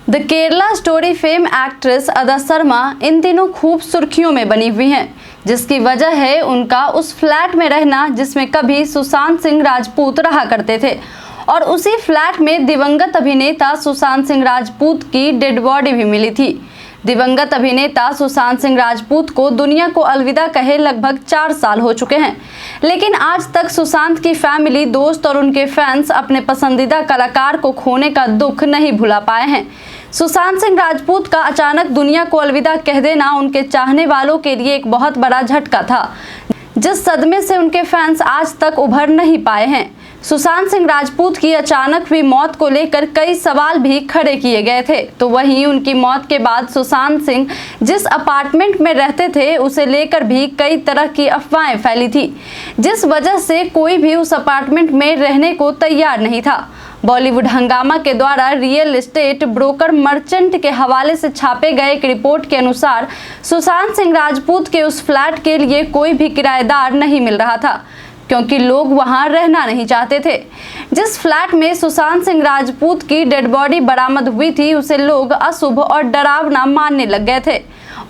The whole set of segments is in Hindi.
The Kerala story fame actress अदा शर्मा इन दिनों खूब सुर्खियों में बनी हुई हैं, जिसकी वजह है उनका उस फ्लैट में रहना जिसमें कभी सुशांत सिंह राजपूत रहा करते थे और उसी फ्लैट में दिवंगत अभिनेता सुशांत सिंह राजपूत की डेड बॉडी भी मिली थी। दिवंगत अभिनेता सुशांत सिंह राजपूत को दुनिया को अलविदा कहे लगभग 4 साल हो चुके हैं, लेकिन आज तक सुशांत की फैमिली, दोस्त और उनके फैंस अपने पसंदीदा कलाकार को खोने का दुख नहीं भुला पाए हैं। सुशांत सिंह राजपूत का अचानक दुनिया को अलविदा कह देना उनके चाहने वालों के लिए एक बहुत बड़ा झटका था, जिस सदमे से उनके फैंस आज तक उभर नहीं पाए हैं। सुशांत सिंह राजपूत की अचानक हुई मौत को लेकर कई सवाल भी खड़े किए गए थे, तो वहीं उनकी मौत के बाद सुशांत सिंह जिस अपार्टमेंट में रहते थे उसे लेकर भी कई तरह की अफवाहें फैली थी, जिस वजह से कोई भी उस अपार्टमेंट में रहने को तैयार नहीं था। बॉलीवुड हंगामा के द्वारा रियल एस्टेट ब्रोकर मर्चेंट के हवाले से छापे गए एक रिपोर्ट के अनुसार सुशांत सिंह राजपूत के उस फ्लैट के लिए कोई भी किराएदार नहीं मिल रहा था, क्योंकि लोग वहां रहना नहीं चाहते थे। जिस फ्लैट में सुशांत सिंह राजपूत की डेड बॉडी बरामद हुई थी उसे लोग अशुभ और डरावना मानने लग गए थे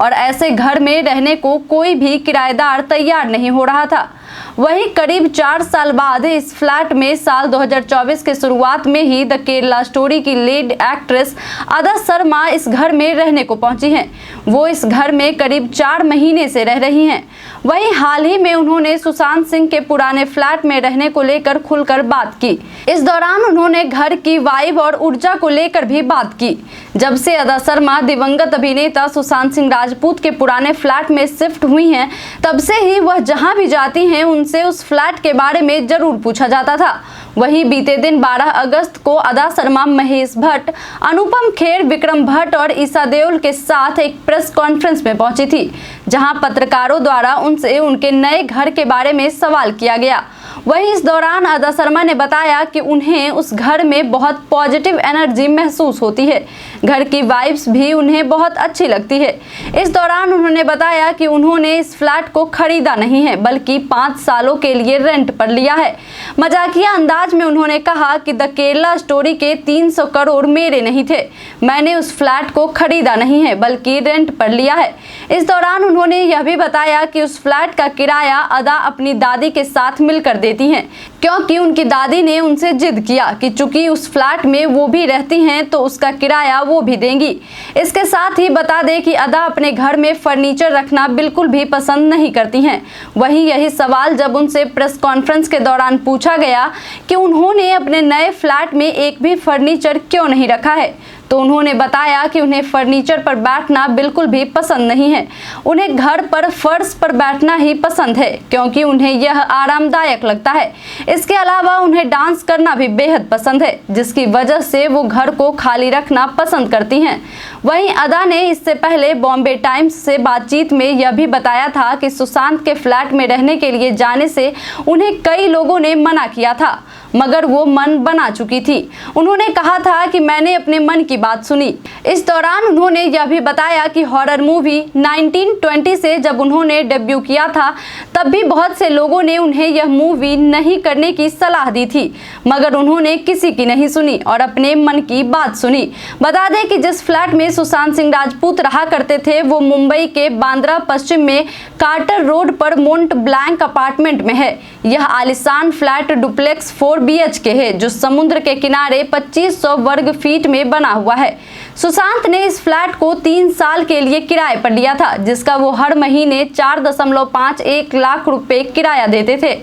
और ऐसे घर में रहने को कोई भी किराएदार तैयार नहीं हो रहा था। वहीं करीब 4 साल बाद इस फ्लैट में साल 2024 के शुरुआत में ही द केरला स्टोरी की लीड एक्ट्रेस अदा शर्मा इस घर में रहने को पहुंची हैं। वो इस घर में करीब 4 महीने से रह रही हैं। वहीं हाल ही में उन्होंने सुशांत सिंह के पुराने फ्लैट में रहने को लेकर खुलकर बात की। इस दौरान उन्होंने घर की वाइब और ऊर्जा को लेकर भी बात की। जब से अदा शर्मा दिवंगत अभिनेता सुशांत सिंह राजपूत के पुराने फ्लैट में शिफ्ट हुई हैं, तब से ही वह जहां भी जाती हैं उनसे उस फ्लैट के बारे में जरूर पूछा जाता था। वहीं बीते दिन 12 अगस्त को अदा शर्मा महेश भट्ट, अनुपम खेर, विक्रम भट्ट और ईशा देओल के साथ एक प्रेस कॉन्फ्रेंस में पहुंची थी, जहां पत्रकारों द्वारा उनसे उनके नए घर के बारे में सवाल किया गया। वहीं इस दौरान अदा शर्मा ने बताया कि उन्हें उस घर में बहुत पॉजिटिव एनर्जी महसूस होती है, घर की वाइब्स भी उन्हें बहुत अच्छी लगती है। इस दौरान उन्होंने बताया कि उन्होंने इस फ्लैट को खरीदा नहीं है, बल्कि 5 सालों के लिए रेंट पर लिया है। मजाकिया अंदाज में उन्होंने कहा कि द केरला स्टोरी के 300 करोड़ मेरे नहीं थे, मैंने उस फ्लैट को खरीदा नहीं है बल्कि रेंट पर लिया है। इस दौरान उन्होंने यह भी बताया कि उस फ्लैट का किराया अदा अपनी दादी के साथ मिलकर देती हैं, क्योंकि उनकी दादी ने उनसे जिद किया कि चूंकि उस फ्लैट में वो भी रहती हैं तो उसका किराया वो भी देंगी। इसके साथ ही बता दें कि अदा अपने घर में फर्नीचर रखना बिल्कुल भी पसंद नहीं करती हैं। वहीं यही सवाल जब उनसे प्रेस कॉन्फ्रेंस के दौरान पूछा गया कि उन्होंने अपने नए फ्लैट में एक भी फर्नीचर क्यों नहीं रखा है, तो उन्होंने बताया कि उन्हें फर्नीचर पर बैठना बिल्कुल भी पसंद नहीं है। उन्हें घर पर फर्श पर बैठना ही पसंद है, क्योंकि उन्हें यह आरामदायक लगता है। इसके अलावा उन्हें डांस करना भी बेहद पसंद है, जिसकी वजह से वो घर को खाली रखना पसंद करती हैं। वहीं अदा ने इससे पहले बॉम्बे टाइम्स से बातचीत में यह भी बताया था कि सुशांत के फ्लैट में रहने के लिए जाने से उन्हें कई लोगों ने मना किया था, मगर वो मन बना चुकी थी। उन्होंने कहा था कि मैंने अपने मन की बात सुनी। इस दौरान उन्होंने यह भी बताया कि हॉरर मूवी 1920 से जब उन्होंने डेब्यू किया था, तब भी बहुत से लोगों ने उन्हें यह मूवी नहीं करने की सलाह दी थी, मगर उन्होंने किसी की नहीं सुनी और अपने मन की बात सुनी। बता दें कि जिस फ्लैट में सुशांत सिंह राजपूत रहा करते थे वो मुंबई के बांद्रा पश्चिम में कार्टर रोड पर मोंट ब्लैंक अपार्टमेंट में है। यह आलिशान फ्लैट डुप्लेक्स 4 BHK है, जो समुद्र के किनारे 2500 वर्ग फीट में बना हुआ है। सुशांत ने इस फ्लैट को 3 साल के लिए किराए पर लिया था, जिसका वो हर महीने 4.51 लाख रुपए किराया देते थे।